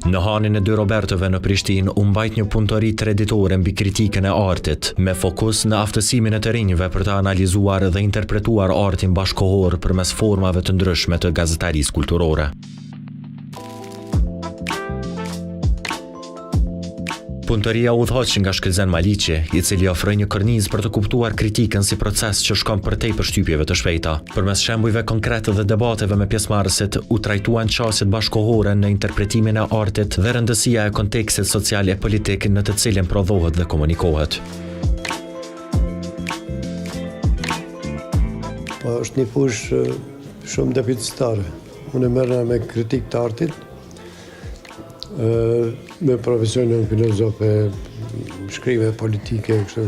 Në hanin e dy Robertove në Prishtinë u mbajt një punëtori treditore mbi kritikën e artit, me fokus në aftësimin e të rinjve për të analizuar dhe interpretuar artin bashkohor përmes formave të ndryshme të gazetarisë kulturore. Punëtoria udhëhoq nga Shkëlzen Maliqi, i cili ofroi një kornizë për të kuptuar kritikën si proces që shkon përtej përshtypjeve të shpejta. Përmes shembujve konkrete dhe debateve me pjesëmarrësit, u trajtuan çështjet bashkohore në interpretimin e artit dhe rëndësia e kontekstit social e politik në të cilin prodhohet dhe komunikohet. Po është një fushë shumë deficitare. Unë merrem me kritikë të artit, me profesionin filozofe, shkrive politike, kështu.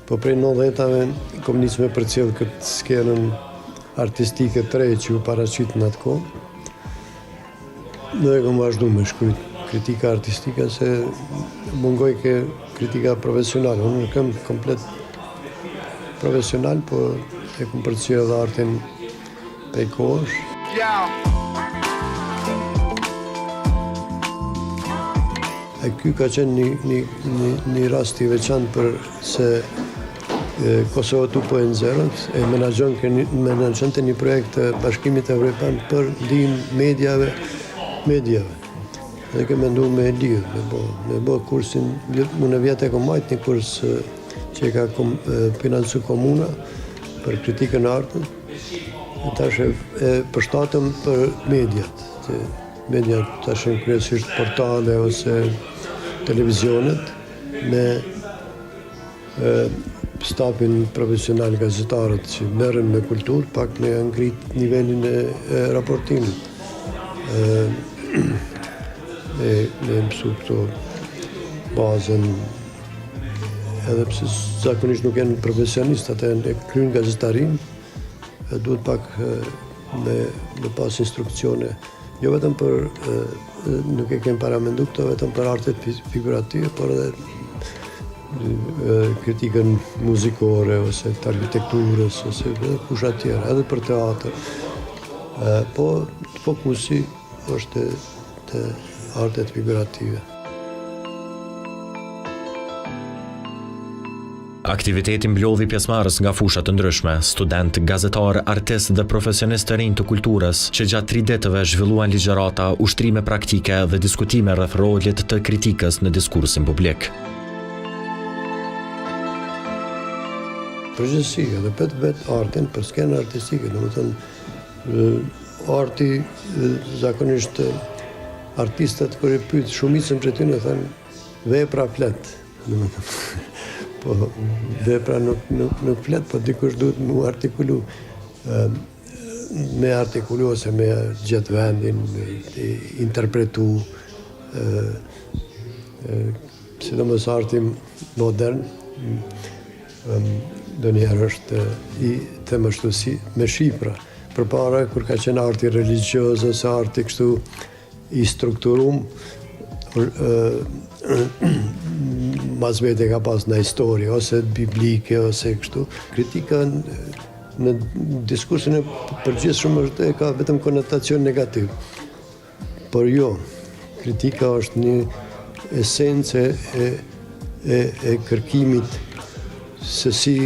Po prej 90-ave kom nisë me përcjell këtë skenën artistike të re që u paraqit në atë kohë. Dhe kom vazhdu me shkruajt kritika artistike se mungoj ke kritika profesionale. Unë nuk jam komplet profesional, po e kom përcjell artin prej kohësh. E ky ka qenë një rast i veçantë për se Kosova 2.0 e menaxhonte një projekt të Bashkimit Evropian për ndihmë mediave. Dhe kemë menduar me lidh, me bë kursin, unë vjet e kam marrë një kurs që ka financuar komuna për kritikën e artit. Tash e përshtatëm për mediat. Mediat tash janë kryesisht portale ose televizionet me stafin profesional gazetarët që merren me kulturë, pak me ngrit nivelin e raportimit. Me mësu këto bazën, edhe pse zakonisht nuk janë profesionistë, ata e kryejnë gazetarin, duhet pak me pas instruksione. Jo vetëm për, nuk e kem paramendu këto vetëm për artet figurative, por edhe kritikën muzikore, ose të arkitekturës, ose kusha tjera, edhe për teatr. Po fokusi është të artet figurative. Aktiviteti mblodhi pjesëmarrës nga fusha të ndryshme, student, gazetar, artist dhe profesionistë të rinj të kulturës, që gjatë 3 ditëve zhvilluan ligjërata, ushtrime praktike dhe diskutime rreth rolit të kritikës në diskursin publik. Përgjithësi, edhe vet artin për skenën artistike, domethënë arti zakonisht artistët kur e pyet shumicën prej tyre thënë vepra flet, domethënë. Po vepra nuk flet, po dikush duhet mu artikulu. Me artikulu ose me gjetë vendin, me interpretu. Sidomos arti modern, ndonjëherë është i themështu si me shifra. Përpara kur ka qenë arti religjioz ose arti kështu i strukturum, mas vete ka pas në histori, ose biblike, ose kështu. Kritika në diskursin e përgjithshëm është ka vetëm konotacion negativ. Por jo, kritika është një esencë e kërkimit se si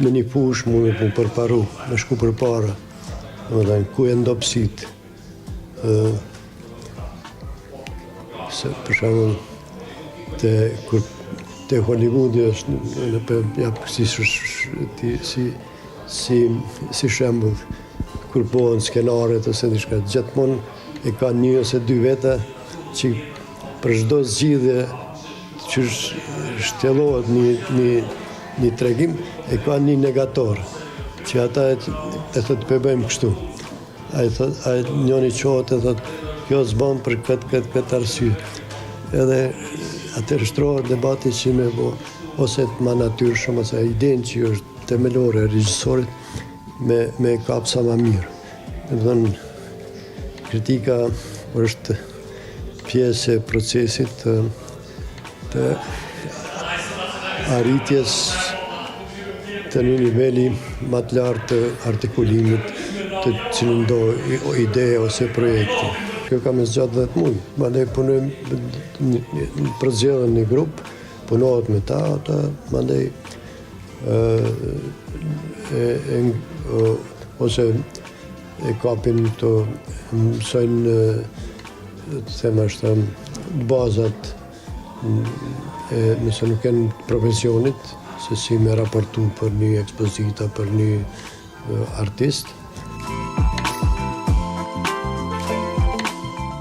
në një fushë mund të përparu, me shku përpara, domethënë ku e ndopsit. Se për shembull te Hollywoodi është si shembull kur bëhen skenaret ose diçka, gjithmonë e ka 1 ose 2 veta që për çdo zgjidhje që shtjellohet një tregim e ka një negator që ata e thotë po bëjmë kështu. Ai njëri qohet e thotë kjo s'bën për këtë arsye. Edhe atë shtrohet debati që me bo, ose të ma natyrshëm, ose idenë që është themelore e regjisorit me kap sa ma mirë. Domethënë, kritika është pjesë e procesit të arritjes të një niveli më të lartë të artikulimit të cilëndo ide ose projekte. Kjo ka me zgjatë 10 muaj. Mandej punojmë përzgjedhen një grup, punohet me ta, ata mandej ose e kapin të mësojnë të them ashtu bazat nëse nuk janë profesionit se si me raportu për një ekspozita, për një artist.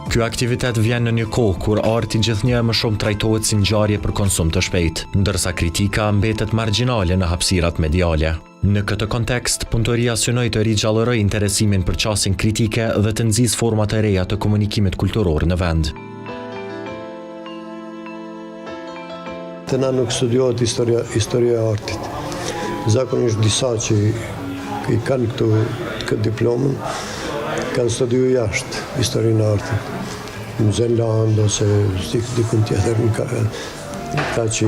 Ky aktivitet vjen në një kohë kur arti gjithnjë më shumë trajtohet si ngjarje për konsum të shpejt, ndërsa kritika mbetet margjinale në hapësirat mediale. Në këtë kontekst, punëtoria synoi të rigjallërojë interesimin për qasjen kritike dhe të nxjisë forma të reja të komunikimit kulturor në vend. Të na nuk studiohet historia e artit. Zakonisht disa që i kanë këtë diplomën, kanë studiu jashtë historinë e artit. Në Zeland ose dikun tjetër, ka që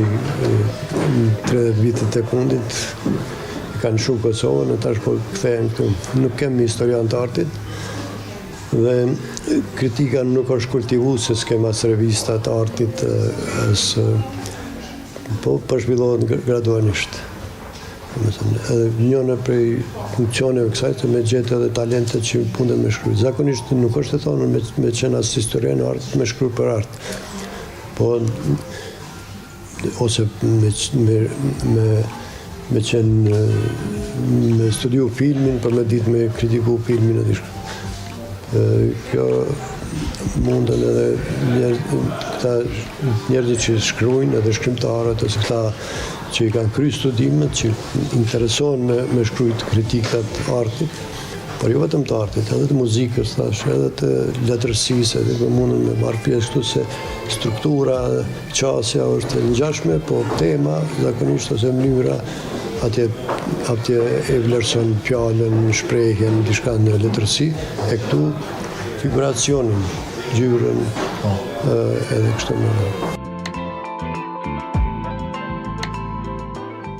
30 vitet e fundit kanë shumë Kosovën e tash po kthehen këtu. Nuk kemi historian të artit dhe kritika nuk është kultivuese, s'kem as revista të artit, po zhvillohet gradualisht. Edhe njëna prej funksioneve kësaj të me gjetë edhe talentet që punden me shkruaj. Zakonisht nuk është e thonë me qenë as historian e artit me shkruaj për art. Po ose me qenë me studiu filmin, për me ditë me kritiku filmin e kjo mundën edhe këta njerëzit që shkruajnë edhe shkrimtarët ose këta që i kanë kry studimet, që interesohen me shkrujt kritikat artit, por jo vetëm të artit, edhe të muzikës, edhe të letërsisë, edhe mundën me marrë pjesë këtu se struktura, qasja është ngjashme, po tema, zakonisht ose mënyra, atje e vlerëson fjalën, shprehjen, diçka në letërsi, e këtu figuracionin, gjyrën, edhe kështu më radhë.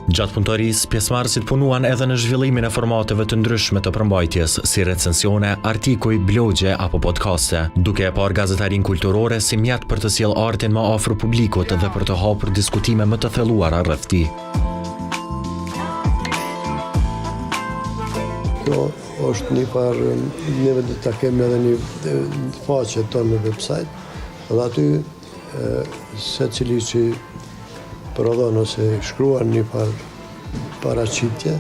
Gjatë punëtorisë, pjesëmarrësit punuan edhe në zhvillimin e formateve të ndryshme të përmbajtjes, si recensione, artikuj, blogje apo podcaste, duke e parë gazetarin kulturore si mjet për të sjellë artin më afër publikut dhe për të hapur diskutime më të thelluara rreth tij. Kjo është një farë, neve do ta kemi edhe një faqe tonë në website, dhe aty secili që prodhon ose shkruan një farë paraqitje,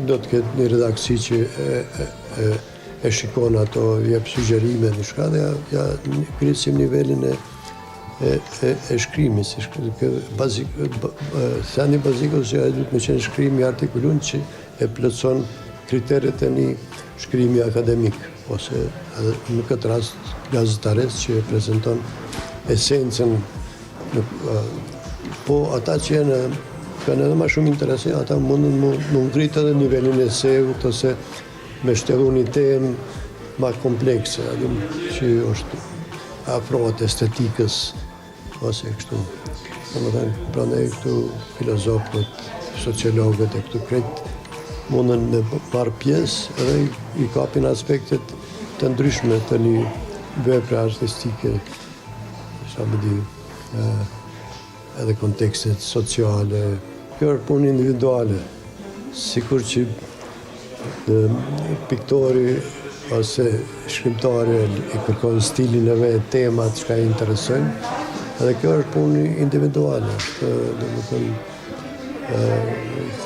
do të ketë një redaksi që e shikon ato, jep sugjerime në shka dhe ja krisim nivelin e shkrimit. Thani bazikës që du të me qenë shkrimi artikulun që e plotson kriteret e një shkrimi akademik, ose në këtë rast gazetares që e prezenton esencën. Po ata që kanë edhe më shumë interesi, ata mundën më ngritë edhe nivelin e seut ose me shtedhu një temë ma komplekse, që është afrohet estetikës ose kështu. Prandaj këtu filozofët, sociologët e këtu kretë mundën me marrë pjesë edhe i kapin aspektet të ndryshme të një vepre artistike, sa më di, edhe kontekstet sociale. Kjo është punë individuale, sikur që piktori ose shkrimtari i kërkon stilin e vet, temat që ka i interesojnë, edhe kjo është punë individuale.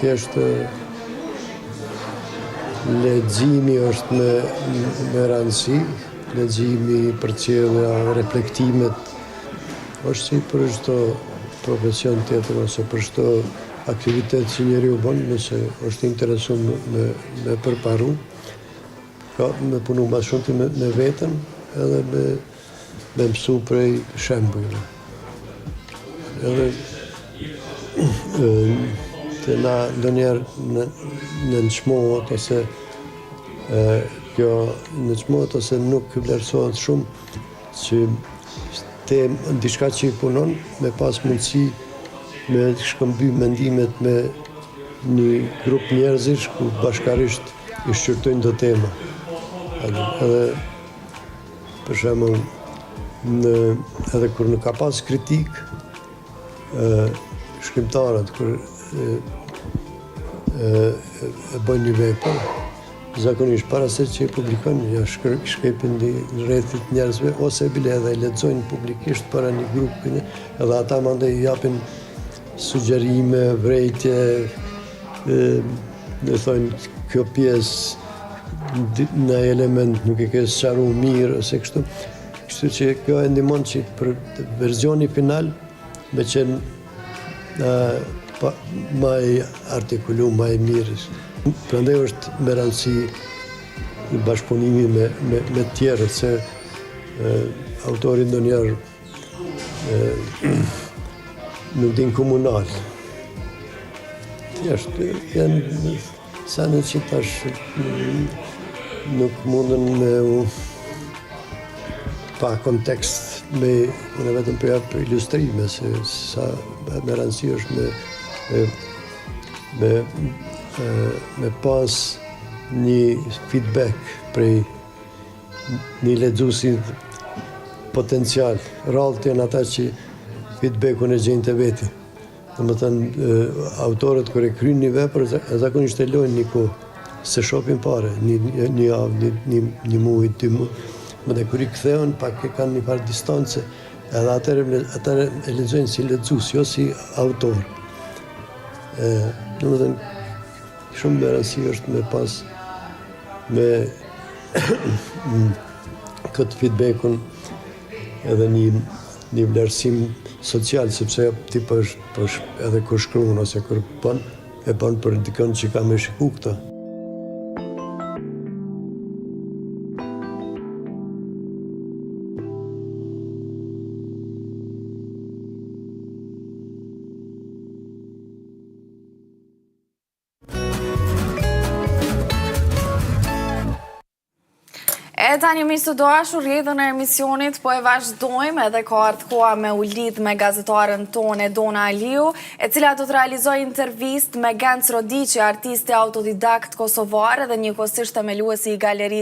Thjesht leximi është me rëndësi, leximi, përcjellja, reflektimet, është si për çdo profesion tjetër ose për çdo aktivitet që njeriu bën, nëse është interesuar me përparu, me punu më shumë me veten edhe me mësu prej shembujve. Edhe të na ndonjëherë në çmohet ose kjo në çmohet ose nuk vlerësohet shumë që diçka që i punon me pas mundësi me shkëmby mendimet me një grup njerëzish ku bashkarisht i shqyrtojnë do tema. Edhe për shembull edhe kur nuk ka pas kritik shkrimtarët kur e bëjnë një vepër, zakonisht para se që e publikojnë, ja shkrepin në rrethit njerëzve, ose bile edhe e lexojnë publikisht para një grupi, edhe ata mandej i japin sugjerime, vrejtje, dhe thonë kjo pjesë në element nuk e ke sqaru mirë, ose kështu. Kështu që kjo e ndihmon që për verzioni final me qenë ma i artikulu, ma i mirë. Prandaj është me rëndësi bashkëpunimi me tjerët, se autori ndonjëherë nuk din komunal. Janë sanë që tash nuk mundën me pa kontekst me vetëm për ilustrime, se sa me rëndësi është me pas një feedback prej një lexuesi potencial. Rrallë të janë ata që feedbackun e gjejnë të veti. Domethënë, autorët kur e kryjnë një vepër, zakonisht e lojnë një kohë, se shopin pare, një javë, një muaj, 2 muaj. Mëdhe kur i kthehen, pak e kanë një farë distance, edhe atëre e lexojnë si lexues, jo si autor. Domethënë, shumë me rëndësi është me pas me këtë feedbackun edhe një vlerësim social, sepse ti edhe kur shkruan ose kur bën, e bën për dikën që ka me shiku këta. E tani miq të dashur, rrjedhën e emisionit po e vazhdojmë, edhe ka ardhur koha me u lidh me gazetaren tonë Dona Aliu, e cila do të realizojë intervistë me Genc Rodiqi, artist autodidakt kosovar dhe njëkohësisht themeluesi i galerisë